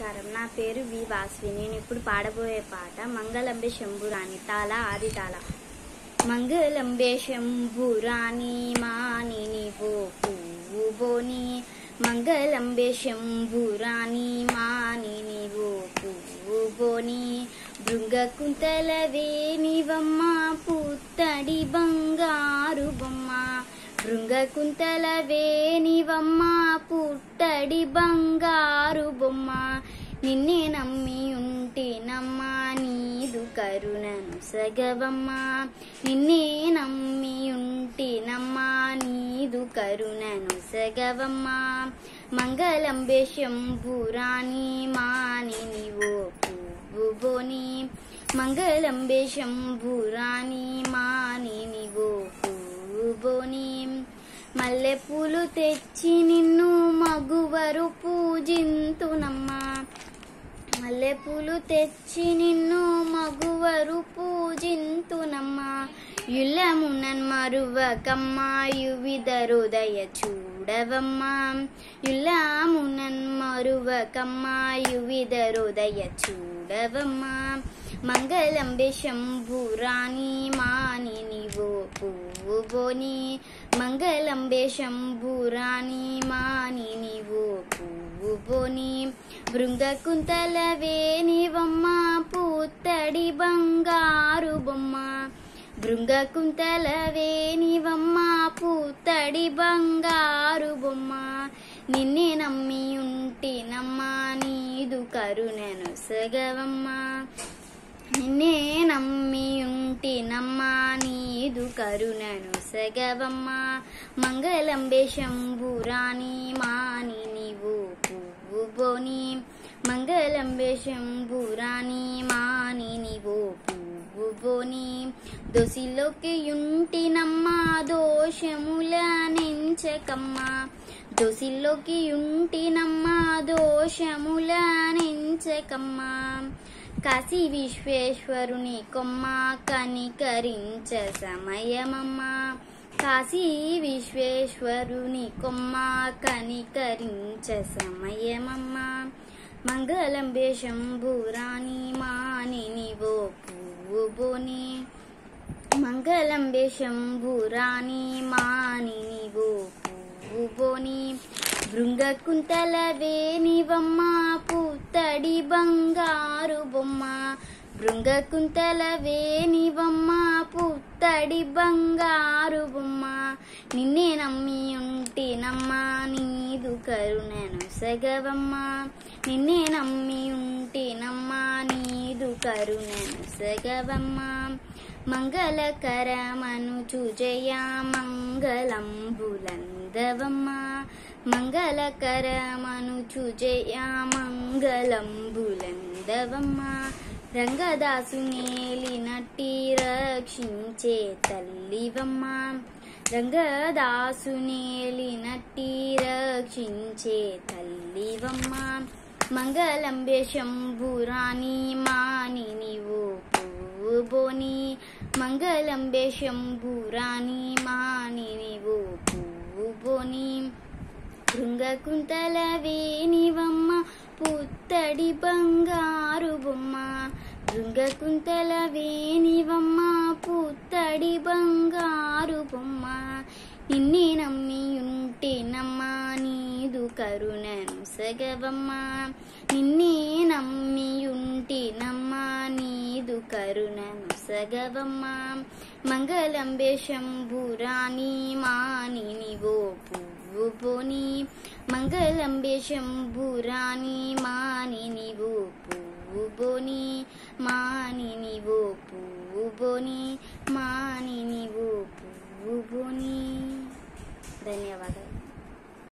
నమస్కారం. నా పేరు వి వాస్వి. నేను ఇప్పుడు పాడబోయే పాట మంగళంబే శంభురాణి తాళ ఆది తాళ. మంగళంబే శంభురాణి మాని నీవో పువ్వు బోని, మంగళంబే శంభురాణి మాని నీవో పువ్వు బోని, భృంగ కుంతల వేణివమ్మ పుత్తడి బంగారు బొమ్మ, భృంగ కుంతల వేణివమ్మ పుట్టడి బంగారు బొమ్మ, నిన్నే నమ్మి ఉంటేనమ్మా నీదు కరుణను సగవమ్మ, నిన్నే నమ్మి ఉంటేనమ్మా నీదు కరుణను సగవమ్మ, మంగళంబే శంభురాణి మాని నీవో పువ్వు బోని, మంగళంబే శంభురాణి మాని నీవో పువ్వు బోని, మల్లె పూలు తెచ్చి నిన్ను మగువరు పూజింతునమ్మా, మల్లె పూలు తెచ్చి నిన్ను మగువరు పూజింతునమ్మా, యుల్లమునన్ మరువకమ్మా యువిధ హృదయ చూడవమ్మా, యుల్లమునన్ మరువకమ్మా యువిధ హృదయ చూడవమ్మా, మంగళంబే శంభురాణి మాని నీవో పువ్వు బోని, మంగళంబే శంభురాణి మాని నీవో పువ్వు బోని, భృంగ కుంతల వేణివమ్మ పుత్తడి బంగారు బొమ్మ, భృంగ కుంతల వేణివమ్మ పుత్తడి బంగారు బొమ్మ, నిన్నే నమ్మి ఉంటేనమ్మా నీదు కరుణను సగవమ్మ, నిన్నే నమ్మి ఉంటేనమ్మా నీదు కరుణను సగవమ్మ, మంగళంబే శంభురాణి మాని నీవో పువ్వు బోని, మంగళంబే శంభురాణి మాని నీవో పువ్వు బోని, దోసిలోకి ఉంటినమ్మా దోషముల నెంచకమ్మా, దోసిలోకి ఉంటినమ్మా దోషముల నెంచకమ్మా, కాశీ విశ్వేశ్వరుని కొమ్మ కనికరించ సమయమమ్మ, కాశీ విశ్వేశ్వరుని కొమ్మ కనికరించ సమయమమ్మ, మంగళంబే శంభురాణి మాని నీవో పువ్వు బోని, మంగళంబే శంభురాణి మాని నీవో పువ్వు బోని, భృంగ కుంతల వేణివమ్మ పుత్తడి బంగారు బొమ్మ, భృంగ కుంతల వేణివమ్మ పుత్తడి బంగారు బొమ్మ, నిన్నే నమ్మి ఉంటేనమ్మా నీదు కరుణను సగవమ్మ, నిన్నే నమ్మి ఉంటేనమ్మా నీదు కరుణను సగవమ్మ, మంగళకరమను చుజయ మంగళంబులందవమ్మ, మంగళకరమను చుజయ మంగళంబులందవమ్మ, రంగదాసునేలినట్టి రక్షించే తల్లివమ్మ, రంగదాసునేలినట్టి రక్షించే తల్లివమ్మ, మంగళంబే శంభురాణి మాని నీవో పువ్వు బోని, మంగళంబే శంభురాణి మాని నీవో పువ్వు బోని, భృంగ కుంతల వేణివమ్మ పుత్తడి బంగారు బొమ్మ, భృంగ కుంతల వేణివమ్మ పుత్తడి బంగారు బొమ్మ, నిన్నే నమ్మి ఉంటేనమ్మా నీదు కరుణను సగవమ్మ, నిన్నే నమ్మి ఉంటేనమ్మా నీదు కరుణను సగవమ్మ, మంగళంబే శంభురాణి మాని నీవో పువ్వు బోని, మంగళంబే శంభురాణి మాని నీవో పువ్వు బోని, మాని నీవో పువ్వు బోని, మాని నీవో పువ్వు బోని. ధన్యవాదాలు.